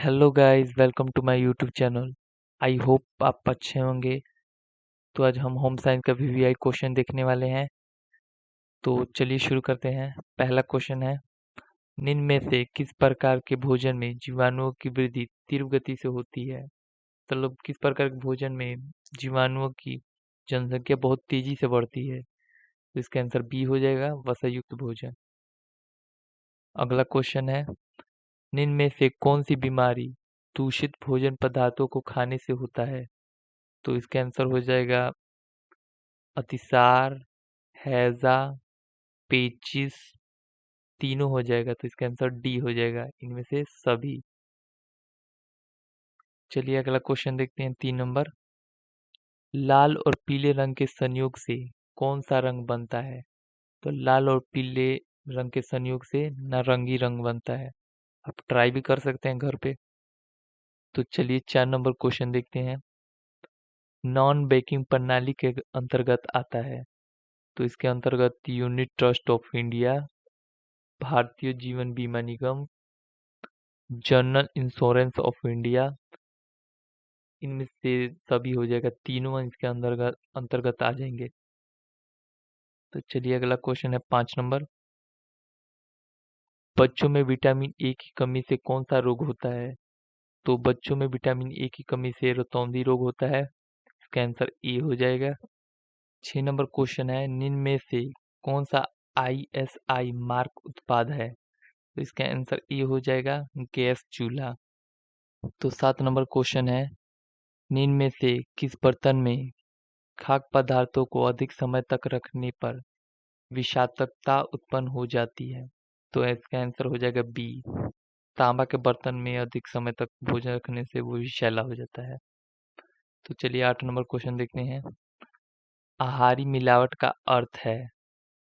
Hello guys, welcome to my YouTube channel. I hope आप अच्छे होंगे। तो आज हम होम साइंस का वीवीआई क्वेश्चन देखने वाले हैं। तो चलिए शुरू करते हैं। पहला क्वेश्चन है, निम्न में से किस प्रकार के भोजन में जीवाणुओं की वृद्धि तीव्र गति से होती है। मतलब किस प्रकार के भोजन में जीवाणुओं की जनसंख्या बहुत तेजी से बढ़ती है। तो इसका आंसर बी हो जाएगा, वसा युक्त भोजन। अगला क्वेश्चन है, निम्न में से कौन सी बीमारी दूषित भोजन पदार्थों को खाने से होता है। तो इसका आंसर हो जाएगा अतिसार, हैजा, पेचिस, तीनों हो जाएगा। तो इसका आंसर डी हो जाएगा, इनमें से सभी। चलिए अगला क्वेश्चन देखते हैं, 3 नंबर। लाल और पीले रंग के संयोग से कौन सा रंग बनता है। तो लाल और पीले रंग के संयोग से नारंगी रंग बनता है। आप ट्राई भी कर सकते हैं घर पे। तो चलिए 4 नंबर क्वेश्चन देखते हैं। नॉन बैंकिंग प्रणाली के अंतर्गत आता है। तो इसके अंतर्गत unit trust of India, Bharatiya Jeevan बीमा निगम, जनरल इंश्योरेंस ऑफ इंडिया, इनमें से सभी हो जाएगा। तीनों इसके अंतर्गत अंतर्गत आ जाएंगे। तो चलिए अगला क्वेश्चन है 5 नंबर। बच्चों में विटामिन ए की कमी से कौन सा रोग होता है। तो बच्चों में विटामिन ए की कमी से रतौंधी रोग होता है। इसका आंसर ए हो जाएगा। 6 नंबर क्वेश्चन है, निम्न में से कौन सा ISI मार्क उत्पाद है। तो इसका आंसर ए हो जाएगा, गैस चूल्हा। तो 7 नंबर क्वेश्चन है, निम्न में से किस बर्तन में खाद्य पदार्थों को अधिक समय तक रखने पर विषाक्तता उत्पन्न हो जाती है। तो इसका आंसर हो जाएगा बी, तांबा के बर्तन में अधिक समय तक भोजन रखने से वो विषैला हो जाता है। तो चलिए 8 नंबर क्वेश्चन देखते हैं। आहारी मिलावट का अर्थ है।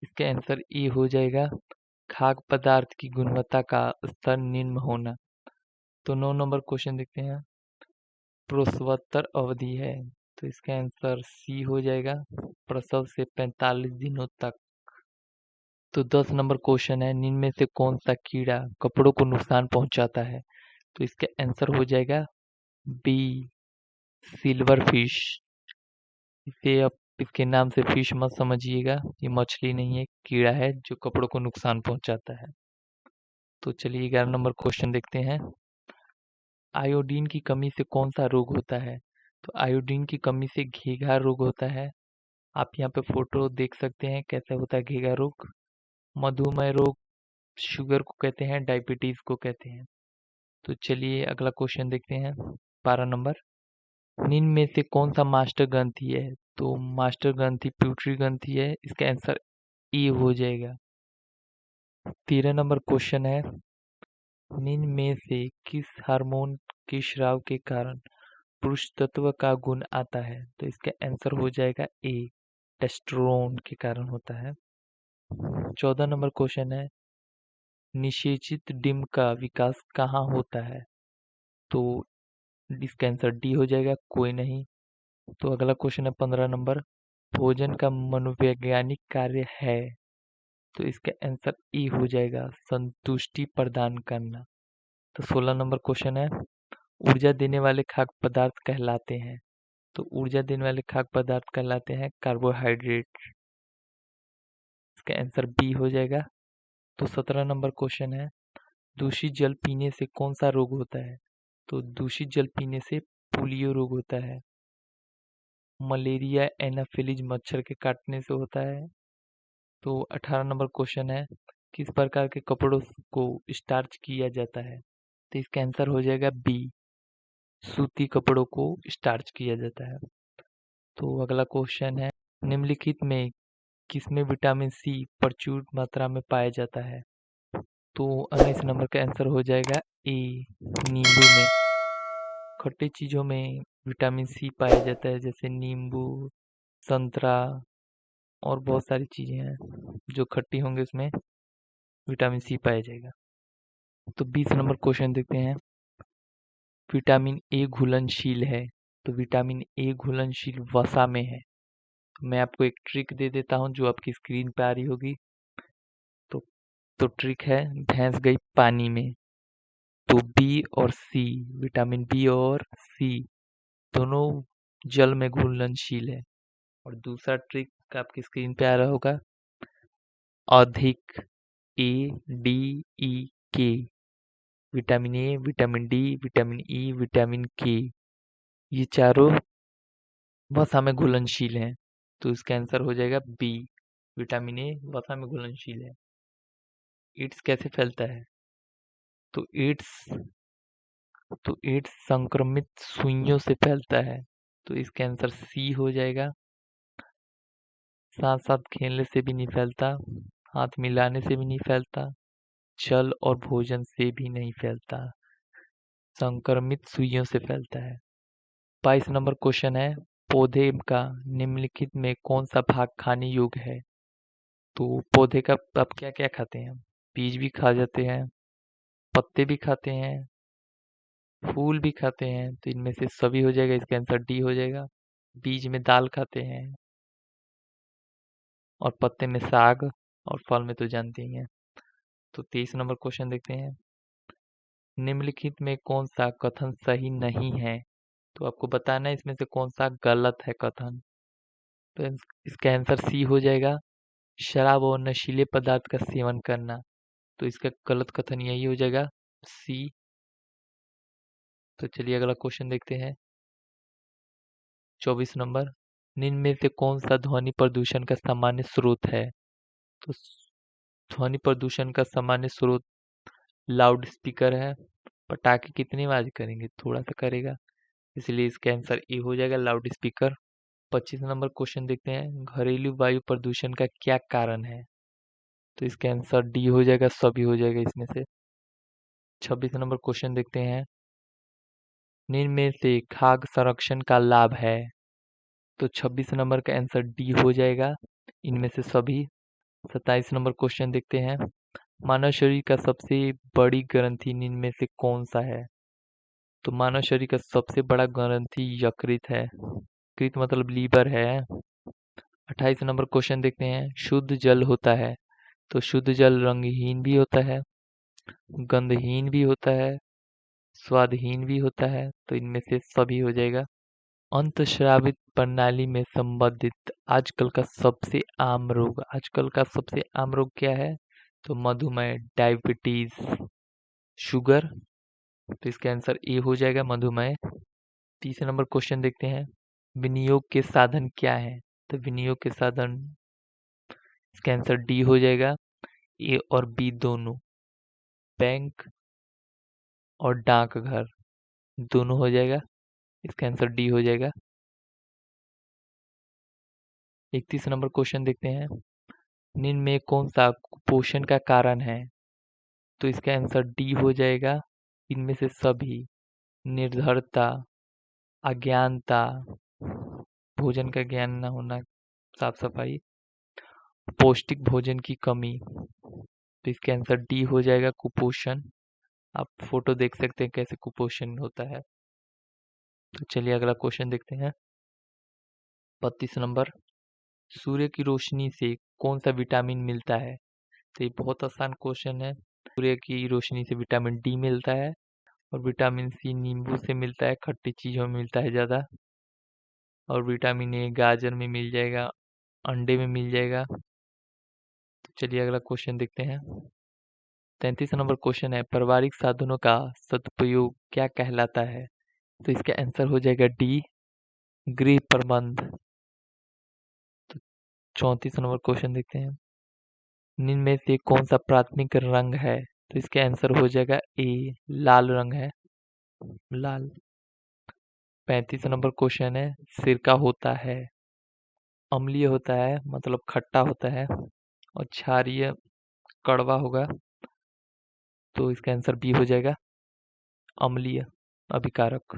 इसका आंसर ए हो जाएगा, खाद्य पदार्थ की गुणवत्ता का स्तर निम्न होना। तो 9 नंबर क्वेश्चन देखते हैं। प्रसवोत्तर अवधि है। तो इसका आंसर सी हो जाएगा, प्रसव से 45 दिनों तक। तो 10 नंबर क्वेश्चन है, निम्न में से कौन सा कीड़ा कपड़ों को नुकसान पहुंचाता है। तो इसका आंसर हो जाएगा बी, सिल्वर फिश। इसे आप इसके नाम से फिश मत समझिएगा, ये मछली नहीं है, कीड़ा है जो कपड़ों को नुकसान पहुंचाता है। तो चलिए 11 नंबर क्वेश्चन देखते हैं। आयोडीन की कमी से कौन सा रोग होता है। तो आयोडीन की कमी से घेघा रोग होता है। आप यहाँ पे फोटो देख सकते हैं कैसे होता है घेघा रोग। मधुमेह रोग शुगर को कहते हैं, डायबिटीज को कहते हैं। तो चलिए अगला क्वेश्चन देखते हैं, 12 नंबर। निम्न में से कौन सा मास्टर ग्रंथि है। तो मास्टर ग्रंथि प्यूटरी ग्रंथि है। इसका आंसर ए हो जाएगा। 13 नंबर क्वेश्चन है, निम्न में से किस हार्मोन के स्राव के कारण पुरुष तत्व का गुण आता है। तो इसका आंसर हो जाएगा ए, टेस्टोस्टेरोन के कारण होता है। 14 नंबर क्वेश्चन है, निषेचित डिम्ब का विकास कहाँ होता है। तो इसका आंसर डी हो जाएगा, कोई नहीं। तो अगला क्वेश्चन है 15 नंबर। भोजन का मनोवैज्ञानिक कार्य है। तो इसका आंसर ई हो जाएगा, संतुष्टि प्रदान करना। तो 16 नंबर क्वेश्चन है, ऊर्जा देने वाले खाद्य पदार्थ कहलाते हैं। तो ऊर्जा देने वाले खाद्य पदार्थ कहलाते हैं कार्बोहाइड्रेट। इसका आंसर बी हो जाएगा। तो 17 नंबर क्वेश्चन है, दूषित जल पीने से कौन सा रोग होता है। तो दूषित जल पीने से पोलियो रोग होता है। मलेरिया एनाफिलीज मच्छर के काटने से होता है। तो 18 नंबर क्वेश्चन है, किस प्रकार के कपड़ों को स्टार्च किया जाता है। तो इसका आंसर हो जाएगा बी, सूती कपड़ों को स्टार्च किया जाता है। तो अगला क्वेश्चन है, निम्नलिखित में किसमें विटामिन सी प्रचुर मात्रा में पाया जाता है। तो 19 नंबर का आंसर हो जाएगा ए, नींबू में। खट्टे चीजों में विटामिन सी पाया जाता है, जैसे नींबू, संतरा और बहुत सारी चीजें हैं जो खट्टी होंगे, उसमें विटामिन सी पाया जाएगा। तो 20 नंबर क्वेश्चन देखते हैं, विटामिन ए घुलनशील है। तो विटामिन ए घुलनशील वसा में है। मैं आपको एक ट्रिक दे देता हूँ जो आपकी स्क्रीन पे आ रही होगी। तो ट्रिक है, भैंस गई पानी में, तो बी और सी, विटामिन बी और सी दोनों जल में घुलनशील है। और दूसरा ट्रिक आपकी स्क्रीन पे आ रहा होगा, अधिक ए डी ई के, vitamin A, vitamin D, vitamin E, vitamin के, ये चारों वसा में घुलनशील हैं। तो इसका आंसर हो जाएगा बी, विटामिन ए वसा में घुलनशील है। एड्स कैसे फैलता है? तो एड्स संक्रमित सुइयों से फैलता है। तो इसका आंसर सी हो जाएगा। साथ साथ खेलने से भी नहीं फैलता, हाथ मिलाने से भी नहीं फैलता, जल और भोजन से भी नहीं फैलता, संक्रमित सुइयों से फैलता है। 22 नंबर क्वेश्चन है, पौधे का निम्नलिखित में कौन सा भाग खाने योग्य है? तो पौधे का आप क्या क्या खाते हैं? बीज भी खा जाते हैं, पत्ते भी खाते हैं, फूल भी खाते हैं। तो इनमें से सभी हो जाएगा, इसका आंसर डी हो जाएगा। बीज में दाल खाते हैं, और पत्ते में साग, और फल में तो जानते ही हैं। तो 23 नंबर क्वेश्चन देखते हैं, निम्नलिखित में कौन सा कथन सही नहीं है? तो आपको बताना है इसमें से कौन सा गलत है कथन। तो इसका आंसर सी हो जाएगा, शराब और नशीले पदार्थ का सेवन करना। तो इसका गलत कथन यही हो जाएगा, सी। तो चलिए अगला क्वेश्चन देखते हैं, 24 नंबर, निम्न में से कौन सा ध्वनि प्रदूषण का सामान्य स्रोत है? तो ध्वनि प्रदूषण का सामान्य स्रोत लाउड स्पीकर है। पटाखे कितनी आवाज करेंगे, थोड़ा सा करेगा, इसलिए इसका आंसर ए हो जाएगा, लाउड स्पीकर। 25 नंबर क्वेश्चन देखते हैं, घरेलू वायु प्रदूषण का क्या कारण है? तो इसका आंसर डी हो जाएगा, सभी हो जाएगा इसमें से। 26 नंबर क्वेश्चन देखते हैं, निम्न में से खाद्य संरक्षण का लाभ है? तो 26 नंबर का आंसर डी हो जाएगा, इनमें से सभी। 27 नंबर क्वेश्चन देखते हैं, मानव शरीर का सबसे बड़ी ग्रंथि निम्न में से कौन सा है? तो मानव शरीर का सबसे बड़ा ग्रंथि यकृत है, यकृत मतलब लीवर है। 28 नंबर क्वेश्चन देखते हैं, शुद्ध जल होता है? तो शुद्ध जल रंगहीन भी होता है, गंधहीन भी होता है, स्वादहीन भी होता है। तो इनमें से सभी हो जाएगा। अंतःस्रावित प्रणाली में संबंधित आजकल का सबसे आम रोग क्या है? तो मधुमेह, डायबिटीज, शुगर। तो इसका आंसर ए हो जाएगा, मधुमेह। 30 नंबर क्वेश्चन देखते हैं, विनियोग के साधन क्या है? तो विनियोग के साधन, इसका आंसर डी हो जाएगा, ए और बी दोनों, बैंक और डाकघर दोनों हो जाएगा, इसका आंसर डी हो जाएगा। 31 नंबर क्वेश्चन देखते हैं, निम्न में कौन सा कुपोषण का कारण है? तो इसका आंसर डी हो जाएगा, इनमें से सभी, निर्धरता, अज्ञानता, भोजन का ज्ञान न होना, साफ सफाई, पौष्टिक भोजन की कमी। तो इसका आंसर डी हो जाएगा, कुपोषण। आप फोटो देख सकते हैं कैसे कुपोषण होता है। तो चलिए अगला क्वेश्चन देखते हैं, 32 नंबर, सूर्य की रोशनी से कौन सा विटामिन मिलता है? तो ये बहुत आसान क्वेश्चन है। सूर्य की रोशनी से विटामिन डी मिलता है, और विटामिन सी नींबू से मिलता है, खट्टी चीजों में मिलता है ज्यादा। और विटामिन ए गाजर में मिल जाएगा, अंडे में मिल जाएगा। तो चलिए अगला क्वेश्चन देखते हैं, 33 नंबर क्वेश्चन है, पारिवारिक साधनों का सदुपयोग क्या कहलाता है? तो इसका आंसर हो जाएगा डी, गृह प्रबंध। तो 34 नंबर क्वेश्चन देखते हैं, निम्न में से कौन सा प्राथमिक रंग है? तो इसका आंसर हो जाएगा ए, लाल रंग है, लाल। 35 नंबर क्वेश्चन है, सिरका होता है, अम्लीय होता है मतलब खट्टा होता है, और क्षारीय कड़वा होगा। तो इसका आंसर बी हो जाएगा, अम्लीय, अभिकारक।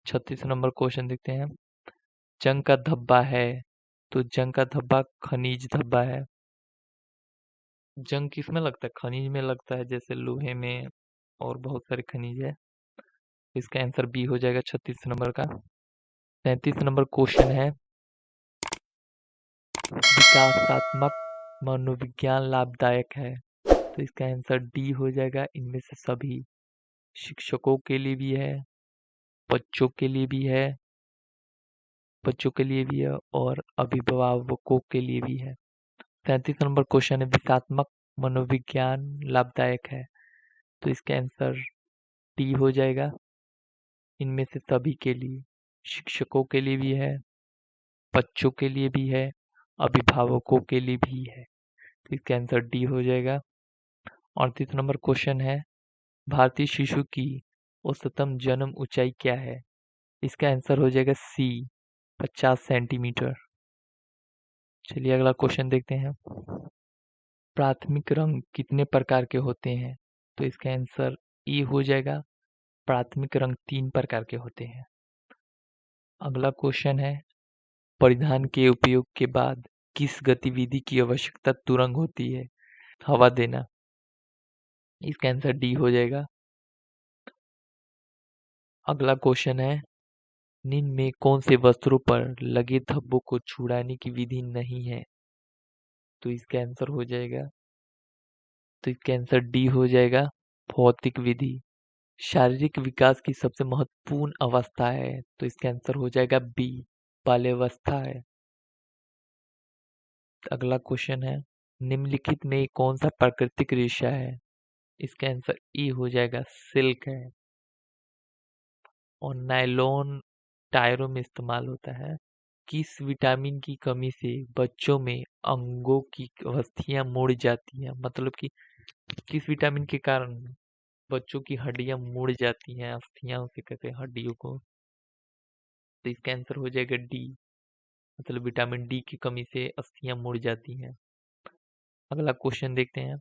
36 नंबर क्वेश्चन देखते हैं, जंग का धब्बा है? तो जंग का धब्बा खनिज धब्बा है। जंग किसमें लगता है? खनिज में लगता है, जैसे लोहे में और बहुत सारे खनिज है। इसका आंसर बी हो जाएगा 36 नंबर का। 37 नंबर क्वेश्चन है, विकासात्मक मनोविज्ञान लाभदायक है? तो इसका आंसर डी हो जाएगा, इनमें से सभी। शिक्षकों के लिए भी है, बच्चों के लिए भी है, और अभिभावकों के लिए भी है। 37 नंबर क्वेश्चन है, दिशात्मक मनोविज्ञान लाभदायक है? तो इसका आंसर डी हो जाएगा। इनमें से सभी के लिए, शिक्षकों के लिए भी है, बच्चों के लिए भी है, अभिभावकों के लिए भी है। तो इसका आंसर डी हो जाएगा। 38 नंबर क्वेश्चन है, भारतीय शिशु की औसतम जन्म ऊंचाई क्या है? इसका आंसर हो जाएगा सी, 50 सेंटीमीटर। चलिए अगला क्वेश्चन देखते हैं। प्राथमिक रंग कितने प्रकार के होते हैं? तो इसका आंसर ए हो जाएगा। प्राथमिक रंग 3 प्रकार के होते हैं। अगला क्वेश्चन है, परिधान के उपयोग के बाद किस गतिविधि की आवश्यकता तुरंत होती है? हवा देना। इसका आंसर डी हो जाएगा। अगला क्वेश्चन है, निम्न में कौन से वस्त्रों पर लगे धब्बों को छुड़ाने की विधि नहीं है? तो इसका आंसर हो जाएगा, डी हो जाएगा, भौतिक विधि। शारीरिक विकास की सबसे महत्वपूर्ण अवस्था है, तो इसका आंसर हो जाएगा बी, बाल्यावस्था है। अगला क्वेश्चन है, निम्नलिखित में कौन सा प्राकृतिक रेशा है? इसका आंसर ई हो जाएगा, सिल्क है। और नायलॉन टायरों में इस्तेमाल होता है। किस विटामिन की कमी से बच्चों में अंगों की अस्थियां मुड़ जाती हैं? मतलब कि किस विटामिन के कारण बच्चों की हड्डियां मुड़ जाती हैं, अस्थियां उसे कहते हैं हड्डियों को। तो इसका आंसर हो जाएगा डी, मतलब विटामिन डी की कमी से अस्थियां मुड़ जाती हैं। अगला क्वेश्चन देखते हैं,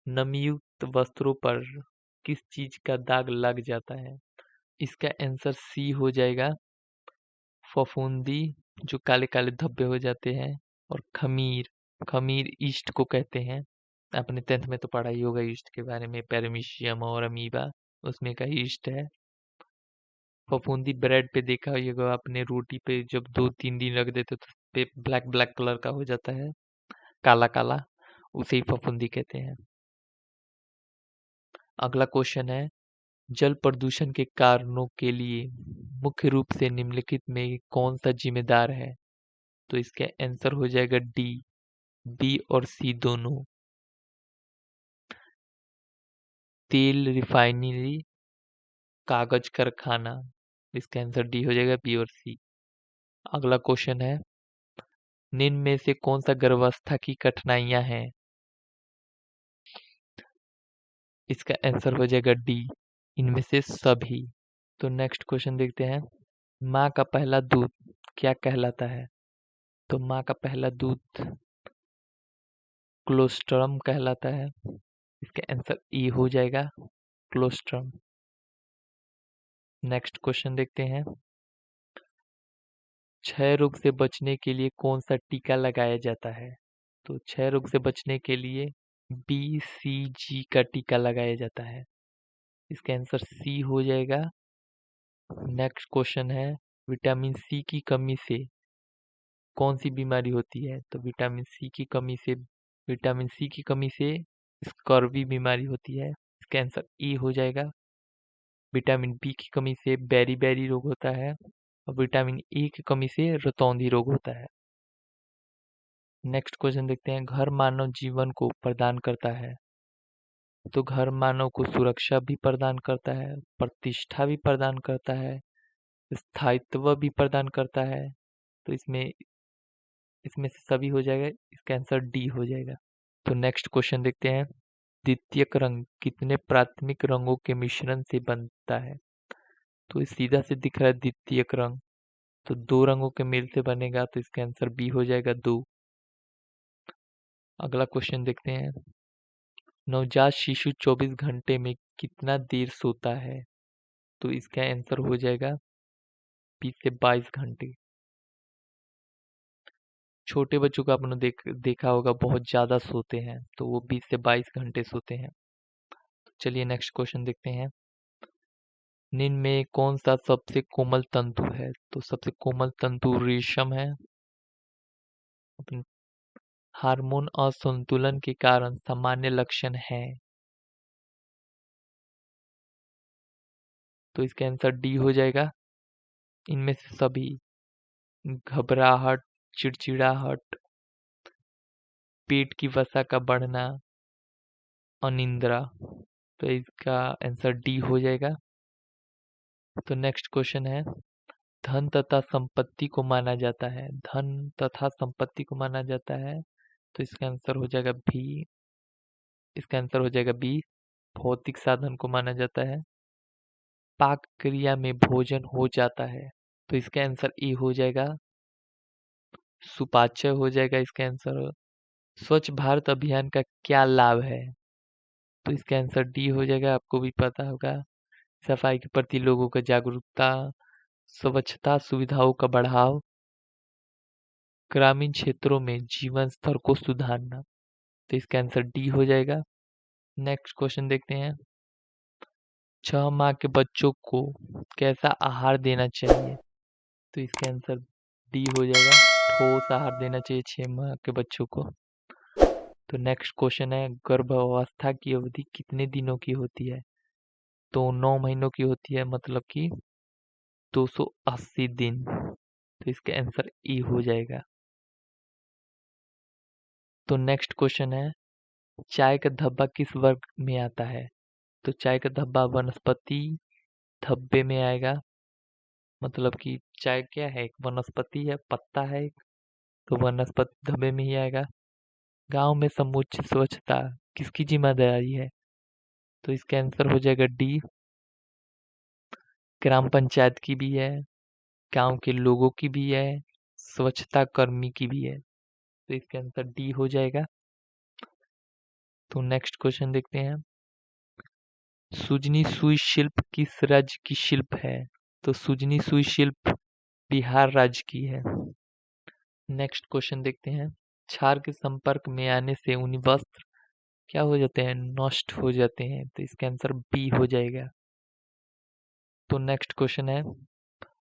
नमीयुक्त वस्त्रों पर किस चीज का दाग लग जाता है? इसका आंसर सी हो जाएगा, फफूंदी, जो काले काले धब्बे हो जाते हैं। और खमीर, खमीर ईस्ट को कहते हैं। आपने 10th में तो पढ़ा ही होगा ईस्ट के बारे में, पेरमिशियम और अमीबा, उसमें का ईस्ट है। फफूंदी ब्रेड पे देखा होगा आपने, रोटी पे जब 2-3 दिन रख देते तो पे ब्लैक ब्लैक कलर का हो जाता है, काला काला, उसे ही फफूंदी कहते हैं। अगला क्वेश्चन है, जल प्रदूषण के कारणों के लिए मुख्य रूप से निम्नलिखित में कौन सा जिम्मेदार है? तो इसका आंसर हो जाएगा डी, बी और सी दोनों। तेल रिफाइनरी, कागज कारखाना। इसका आंसर डी हो जाएगा, बी और सी। अगला क्वेश्चन है, निम्न में से कौन सा गर्भावस्था की कठिनाइयां हैं? इसका आंसर हो जाएगा डी, इनमें से सभी। तो नेक्स्ट क्वेश्चन देखते हैं, माँ का पहला दूध क्या कहलाता है? तो माँ का पहला दूध क्लोस्ट्रम कहलाता है। इसका आंसर ई हो जाएगा, क्लोस्ट्रम। नेक्स्ट क्वेश्चन देखते हैं, क्षय रोग से बचने के लिए कौन सा टीका लगाया जाता है? तो क्षय रोग से बचने के लिए BCG का टीका लगाया जाता है। इसका आंसर सी हो जाएगा। नेक्स्ट क्वेश्चन है, विटामिन सी की कमी से कौन सी बीमारी होती है? तो विटामिन सी की कमी से स्कर्वी बीमारी होती है। इसका आंसर ई हो जाएगा। विटामिन बी की कमी से बेरी रोग होता है, और विटामिन ए की कमी से रतौंधी रोग होता है। नेक्स्ट क्वेश्चन देखते हैं, घर मानव जीवन को प्रदान करता है। तो घर मानव को सुरक्षा भी प्रदान करता है, प्रतिष्ठा भी प्रदान करता है, स्थायित्व भी प्रदान करता है। तो इसमें इसमें से सभी हो जाएगा। इसका आंसर डी हो जाएगा। तो नेक्स्ट क्वेश्चन देखते हैं, द्वितीयक रंग कितने प्राथमिक रंगों के मिश्रण से बनता है? तो ये सीधा से दिख रहा है द्वितीयक रंग, तो 2 रंगों के मेल से बनेगा, तो इसका आंसर बी हो जाएगा, 2। अगला क्वेश्चन देखते हैं, नवजात शिशु 24 घंटे में कितना देर सोता है? तो इसका आंसर हो जाएगा 20 से 22 घंटे। छोटे बच्चों को आपने देखा होगा, बहुत ज्यादा सोते हैं, तो वो 20 से 22 घंटे सोते हैं। चलिए नेक्स्ट क्वेश्चन देखते हैं, निम्न में कौन सा सबसे कोमल तंतु है? तो सबसे कोमल तंतु रेशम है। हार्मोन असंतुलन के कारण सामान्य लक्षण है। तो इसका आंसर डी हो जाएगा। इनमें से सभी घबराहट, चिड़चिड़ाहट, पेट की वसा का बढ़ना, अनिद्रा, तो इसका आंसर डी हो जाएगा। तो नेक्स्ट क्वेश्चन है, धन तथा संपत्ति को माना जाता है, धन तथा संपत्ति को माना जाता है, तो इसका आंसर हो जाएगा बी। इसका आंसर हो जाएगा बी, भौतिक साधन को माना जाता है। पाक क्रिया में भोजन हो जाता है, तो इसका आंसर ए हो जाएगा, सुपाच्य हो जाएगा इसका आंसर। स्वच्छ भारत अभियान का क्या लाभ है, तो इसका आंसर डी हो जाएगा, आपको भी पता होगा, सफाई के प्रति लोगों का जागरूकता, स्वच्छता सुविधाओं का बढ़ाव, ग्रामीण क्षेत्रों में जीवन स्तर को सुधारना, तो इसका आंसर डी हो जाएगा। नेक्स्ट क्वेश्चन देखते हैं, 6 माह के बच्चों को कैसा आहार देना चाहिए, तो इसका आंसर डी हो जाएगा, ठोस आहार देना चाहिए 6 माह के बच्चों को। तो नेक्स्ट क्वेश्चन है, गर्भावस्था की अवधि कितने दिनों की होती है, तो 9 महीनों की होती है, मतलब कि 280 दिन, तो इसका आंसर ई हो जाएगा। तो नेक्स्ट क्वेश्चन है, चाय का धब्बा किस वर्ग में आता है, तो चाय का धब्बा वनस्पति धब्बे में आएगा, मतलब कि चाय क्या है, एक वनस्पति है, पत्ता है एक, तो वनस्पति धब्बे में ही आएगा। गांव में समुचित स्वच्छता किसकी जिम्मेदारी है, तो इसका आंसर हो जाएगा डी, ग्राम पंचायत की भी है, गांव के लोगों की भी है, स्वच्छता कर्मी की भी है, तो इसका आंसर डी हो जाएगा। तो नेक्स्ट क्वेश्चन देखते हैं, सुजनी सुई शिल्प किस राज्य की शिल्प है, तो सुजनी सुई शिल्प बिहार राज्य की है। नेक्स्ट क्वेश्चन देखते हैं, क्षार के संपर्क में आने से ऊनी वस्त्र क्या हो जाते हैं, नष्ट हो जाते हैं, तो इसका आंसर बी हो जाएगा। तो नेक्स्ट क्वेश्चन है,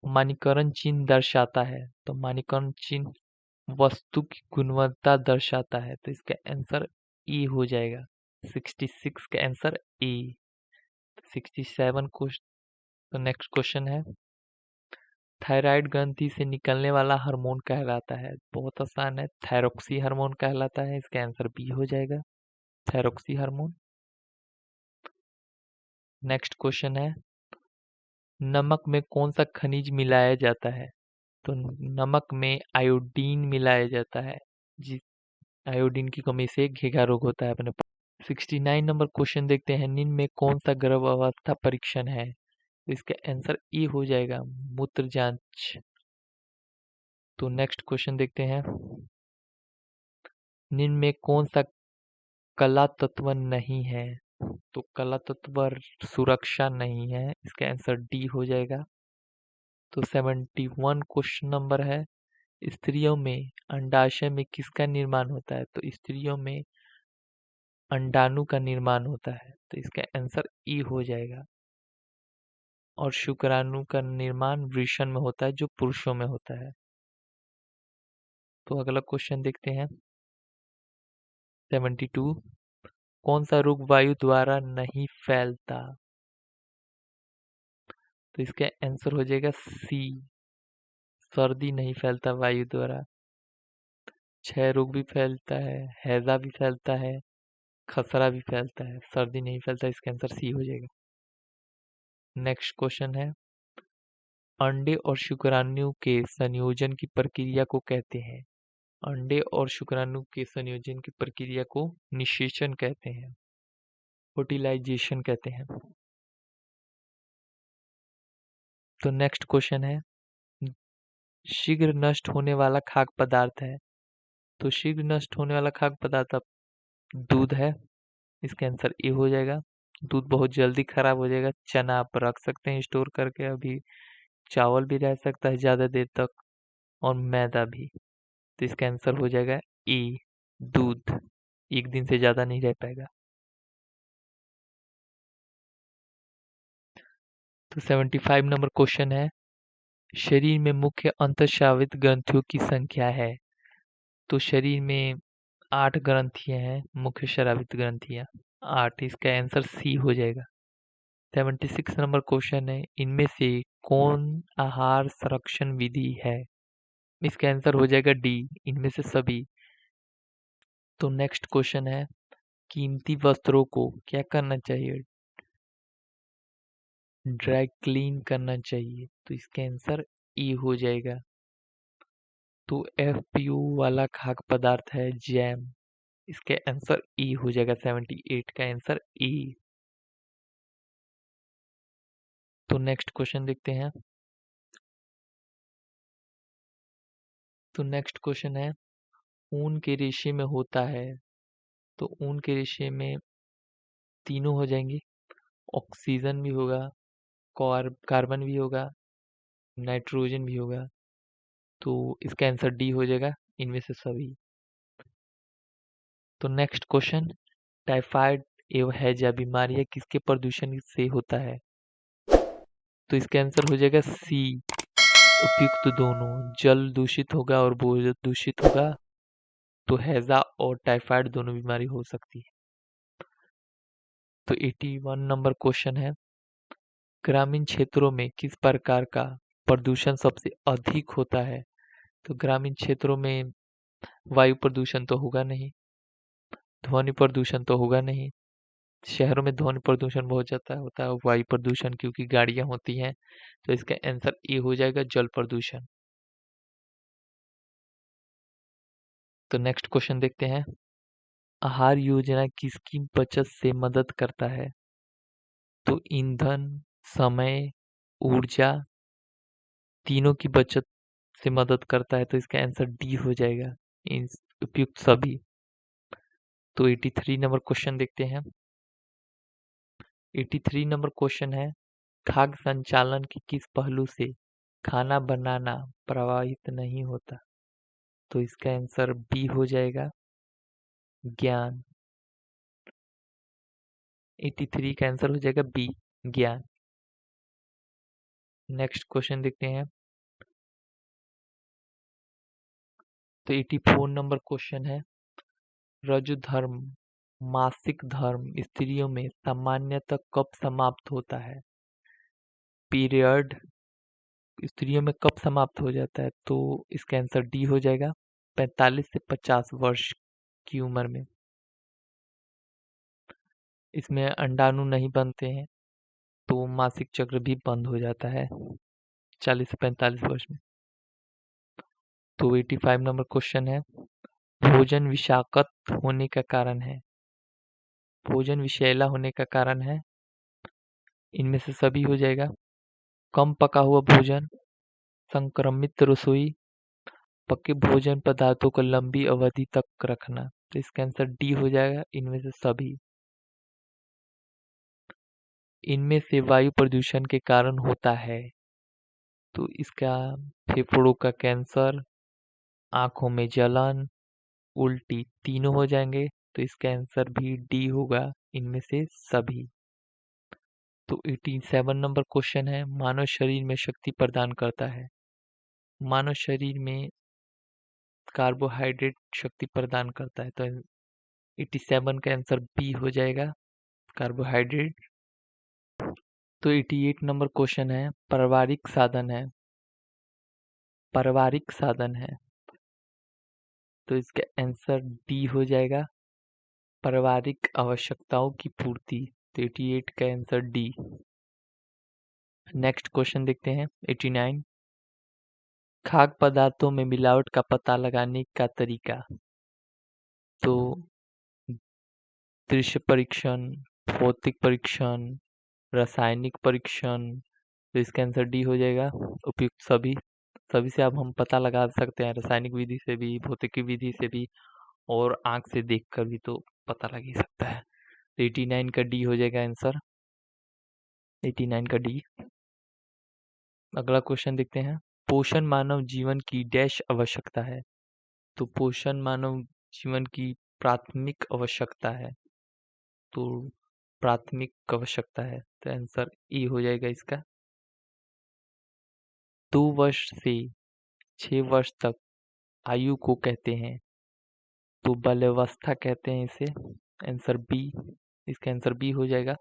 मानकीकरण चिन्ह दर्शाता है, तो मानकीकरण चिन्ह वस्तु की गुणवत्ता दर्शाता है, तो इसका आंसर ई हो जाएगा, 66 का आंसर ई। 67 क्वेश्चन। तो नेक्स्ट क्वेश्चन है, थायराइड ग्रंथि से निकलने वाला हार्मोन कहलाता है, बहुत आसान है, थायरोक्सी हार्मोन कहलाता है, इसका आंसर बी हो जाएगा, थायरोक्सी हार्मोन। नेक्स्ट क्वेश्चन है, नमक में कौन सा खनिज मिलाया जाता है, तो नमक में आयोडीन मिलाया जाता है, जिस आयोडीन की कमी से घेघा रोग होता है अपने। 69 नंबर क्वेश्चन देखते हैं, निम्न में कौन सा गर्भ अवस्था परीक्षण है, तो इसका आंसर ई हो जाएगा, मूत्र जांच। तो नेक्स्ट क्वेश्चन देखते हैं, निम्न में कौन सा कला तत्व नहीं है, तो कला तत्व सुरक्षा नहीं है, इसका आंसर डी हो जाएगा। तो 71 क्वेश्चन नंबर है, स्त्रियों में अंडाशय में किसका निर्माण होता है, तो स्त्रियों में अंडाणु का निर्माण होता है, तो इसका आंसर ई हो जाएगा। और शुक्राणु का निर्माण वृषण में होता है, जो पुरुषों में होता है। तो अगला क्वेश्चन देखते हैं, 72, कौन सा रोग वायु द्वारा नहीं फैलता, तो इसका आंसर हो जाएगा सी, सर्दी नहीं फैलता वायु द्वारा। क्षय रोग भी फैलता है, हैजा भी फैलता है, खसरा भी फैलता है, सर्दी नहीं फैलता, इसका आंसर सी हो जाएगा। नेक्स्ट क्वेश्चन है, अंडे और शुक्राणु के संयोजन की प्रक्रिया को कहते हैं, अंडे और शुक्राणु के संयोजन की प्रक्रिया को निषेचन कहते हैं, फर्टिलाइजेशन कहते हैं। तो नेक्स्ट क्वेश्चन है, शीघ्र नष्ट होने वाला खाद्य पदार्थ है, तो शीघ्र नष्ट होने वाला खाद्य पदार्थ दूध है, इसका आंसर ए हो जाएगा। दूध बहुत जल्दी खराब हो जाएगा, चना आप रख सकते हैं स्टोर करके, अभी चावल भी रह सकता है ज़्यादा देर तक, और मैदा भी, तो इसका आंसर हो जाएगा ए, दूध 1 दिन से ज़्यादा नहीं रह पाएगा। तो 75 नंबर क्वेश्चन है, शरीर में मुख्य अंतःस्रावित ग्रंथियों की संख्या है, तो शरीर में 8 ग्रंथियां हैं, मुख्य स्रावित ग्रंथियां 8, इसका आंसर सी हो जाएगा। 76 नंबर क्वेश्चन है, इनमें से कौन आहार संरक्षण विधि है? इसका आंसर हो जाएगा डी, इनमें से सभी। तो नेक्स्ट क्वेश्चन है, कीमती वस्त्रों को क्या करना चाहिए? ड्राई क्लीन करना चाहिए। तो इसका आंसर ई हो जाएगा। तो FPU वाला खाद्य पदार्थ है जैम, इसका आंसर ई हो जाएगा। 78 का आंसर ई। तो नेक्स्ट क्वेश्चन देखते हैं। तो नेक्स्ट क्वेश्चन है, ऊन के रेशे में होता है। तो ऊन के रेशे में तीनों हो जाएंगे, ऑक्सीजन भी होगा, कार्बन भी होगा, नाइट्रोजन भी होगा। तो इसका आंसर डी हो जाएगा, इनमें से सभी। तो नेक्स्ट क्वेश्चन, टाइफाइड एवं हैजा बीमारियां किसके प्रदूषण से होता है? तो इसका आंसर हो जाएगा सी, उपयुक्त दोनों। जल दूषित होगा और भोजन दूषित होगा तो हैजा और टाइफाइड दोनों बीमारी हो सकती है। तो 81 नंबर क्वेश्चन है, ग्रामीण क्षेत्रों में किस प्रकार का प्रदूषण सबसे अधिक होता है? तो ग्रामीण क्षेत्रों में वायु प्रदूषण तो होगा नहीं, ध्वनि प्रदूषण तो होगा नहीं। शहरों में ध्वनि प्रदूषण बहुत ज्यादा होता है, वायु प्रदूषण क्योंकि गाड़ियां होती हैं। तो इसका आंसर ए हो जाएगा, जल प्रदूषण। तो नेक्स्ट क्वेश्चन देखते हैं, आहार योजना किसकी बचत से मदद करता है? तो ईंधन, समय, ऊर्जा, तीनों की बचत से मदद करता है। तो इसका आंसर डी हो जाएगा, इन उपयुक्त सभी। तो 83 नंबर क्वेश्चन देखते हैं। 83 नंबर क्वेश्चन है, खाद्य संचालन के किस पहलू से खाना बनाना प्रभावित नहीं होता? तो इसका आंसर बी हो जाएगा, ज्ञान। 83 का आंसर हो जाएगा बी, ज्ञान। नेक्स्ट क्वेश्चन देखते हैं। तो 84 नंबर क्वेश्चन है, रजु धर्म, मासिक धर्म स्त्रियों में सामान्यतः कब समाप्त होता है? पीरियड स्त्रियों में कब समाप्त हो जाता है? तो इसका आंसर डी हो जाएगा, 45 से 50 वर्ष की उम्र में। इसमें अंडाणु नहीं बनते हैं तो मासिक चक्र भी बंद हो जाता है 40 से 45 वर्ष में। तो 85 नंबर क्वेश्चन है, भोजन विषाक्त होने का कारण है? भोजन विषैला होने का कारण है, इनमें से सभी हो जाएगा। कम पका हुआ भोजन, संक्रमित रसोई, पके भोजन पदार्थों को लंबी अवधि तक रखना। तो इसका आंसर डी हो जाएगा, इनमें से सभी। इनमें से वायु प्रदूषण के कारण होता है। तो इसका फेफड़ों का कैंसर, आंखों में जलन, उल्टी, तीनों हो जाएंगे। तो इसका आंसर भी डी होगा, इनमें से सभी। तो 87 नंबर क्वेश्चन है, मानव शरीर में शक्ति प्रदान करता है? मानव शरीर में कार्बोहाइड्रेट शक्ति प्रदान करता है। तो 87 का आंसर बी हो जाएगा, कार्बोहाइड्रेट। तो 88 नंबर क्वेश्चन है, पारिवारिक साधन है, पारिवारिक साधन है। तो इसका आंसर डी हो जाएगा, पारिवारिक आवश्यकताओं की पूर्ति। तो 88 का आंसर डी। नेक्स्ट क्वेश्चन देखते हैं। 89, खाद्य पदार्थों में मिलावट का पता लगाने का तरीका? तो दृश्य परीक्षण, भौतिक परीक्षण, रासायनिक परीक्षण। तो इसका आंसर डी हो जाएगा, उपयुक्त सभी। सभी से अब हम पता लगा सकते हैं, रासायनिक विधि से भी, भौतिकी विधि से भी, और आंख से देखकर भी तो पता लग ही सकता है। तो 89 का डी हो जाएगा आंसर, 89 का डी। अगला क्वेश्चन देखते हैं, पोषण मानव जीवन की डैश आवश्यकता है? तो पोषण मानव जीवन की प्राथमिक आवश्यकता है। तो प्राथमिक आवश्यकता है, तो आंसर ई हो जाएगा इसका। 2 वर्ष से 6 वर्ष तक आयु को कहते हैं? तो बाल्यावस्था कहते हैं इसे। आंसर बी, इसका आंसर बी हो जाएगा।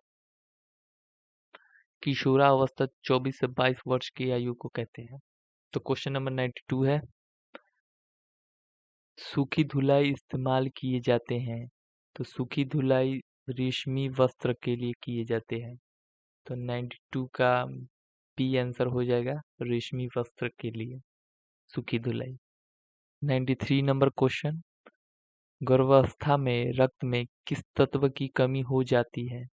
किशोरावस्था 24 से 22 वर्ष की आयु को कहते हैं। तो क्वेश्चन नंबर 92 है, सूखी धुलाई इस्तेमाल किए जाते हैं। तो सूखी धुलाई रेशमी वस्त्र के लिए किए जाते हैं। तो 92 का बी आंसर हो जाएगा, रेशमी वस्त्र के लिए सूखी धुलाई। 93 नंबर क्वेश्चन, गर्भावस्था में रक्त में किस तत्व की कमी हो जाती है?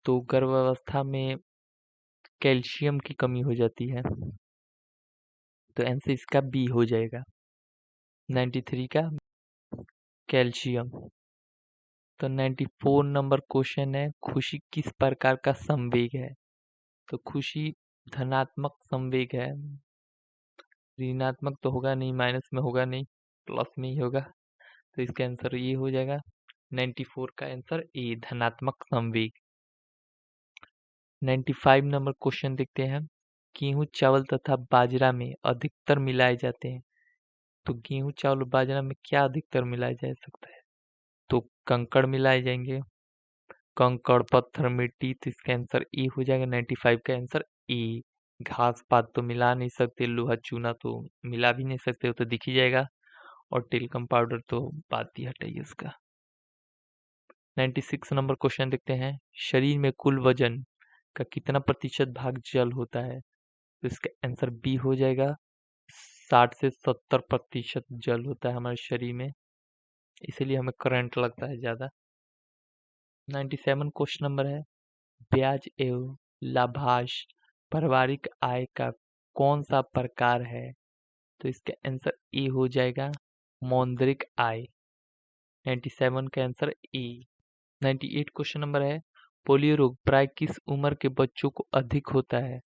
तो गर्भावस्था में कैल्शियम की कमी हो जाती है। तो आंसर इसका बी हो जाएगा, 93 का कैल्शियम। तो 94 नंबर क्वेश्चन है, खुशी किस प्रकार का संवेग है? तो खुशी धनात्मक संवेग है, ऋणात्मक तो होगा नहीं, माइनस में होगा नहीं, प्लस में ही होगा। तो इसका आंसर ये हो जाएगा, 94 का आंसर ए, धनात्मक संवेग। 95 नंबर क्वेश्चन देखते हैं, गेहूं चावल तथा बाजरा में अधिकतर मिलाए जाते हैं। तो गेहूं चावल बाजरा में क्या अधिकतर मिलाया जा सकता है? तो कंकड़ मिलाए जाएंगे, कंकड़ पत्थर मिट्टी। तो इसका आंसर ए हो जाएगा, 95 का आंसर ए। घास पात तो मिला नहीं सकते, लोहा चूना तो मिला भी नहीं सकते, वो तो दिख ही जाएगा। और टेल्कम पाउडर तो बात ही हटाइए उसका। 96 नंबर क्वेश्चन देखते हैं, शरीर में कुल वजन का कितना प्रतिशत भाग जल होता है? तो इसका आंसर बी हो जाएगा, 60 से 70% जल होता है हमारे शरीर में, इसीलिए हमें करंट लगता है ज्यादा। 97 क्वेश्चन नंबर है, ब्याज एवं लाभांश पारिवारिक आय का कौन सा प्रकार है? तो इसका आंसर ए हो जाएगा, मौद्रिक आय। 97 का आंसर ए। 98 क्वेश्चन नंबर है, पोलियो रोग प्राय किस उम्र के बच्चों को अधिक होता है?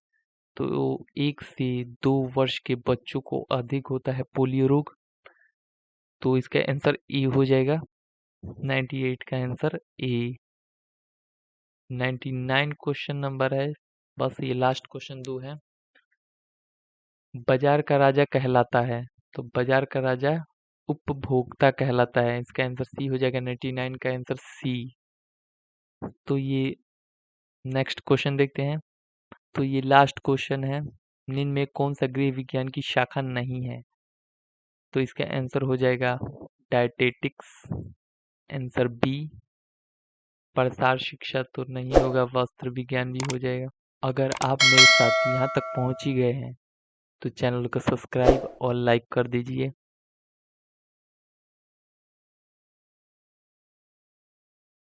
तो 1 से 2 वर्ष के बच्चों को अधिक होता है पोलियो रोग। तो इसका आंसर ए हो जाएगा, 98 का आंसर ए। 99 क्वेश्चन नंबर है, बस ये लास्ट क्वेश्चन 2 है, बाजार का राजा कहलाता है। तो बाजार का राजा उपभोक्ता कहलाता है, इसका आंसर सी हो जाएगा, 99 का आंसर सी। तो ये नेक्स्ट क्वेश्चन देखते हैं। तो ये लास्ट क्वेश्चन है, निम्न में कौन सा गृह विज्ञान की शाखा नहीं है? तो इसका आंसर हो जाएगा डायटेटिक्स, आंसर बी। प्रसार शिक्षा तो नहीं होगा, वस्त्र विज्ञान भी हो जाएगा। अगर आप मेरे साथ यहाँ तक पहुँच ही गए हैं तो चैनल को सब्सक्राइब और लाइक कर दीजिए।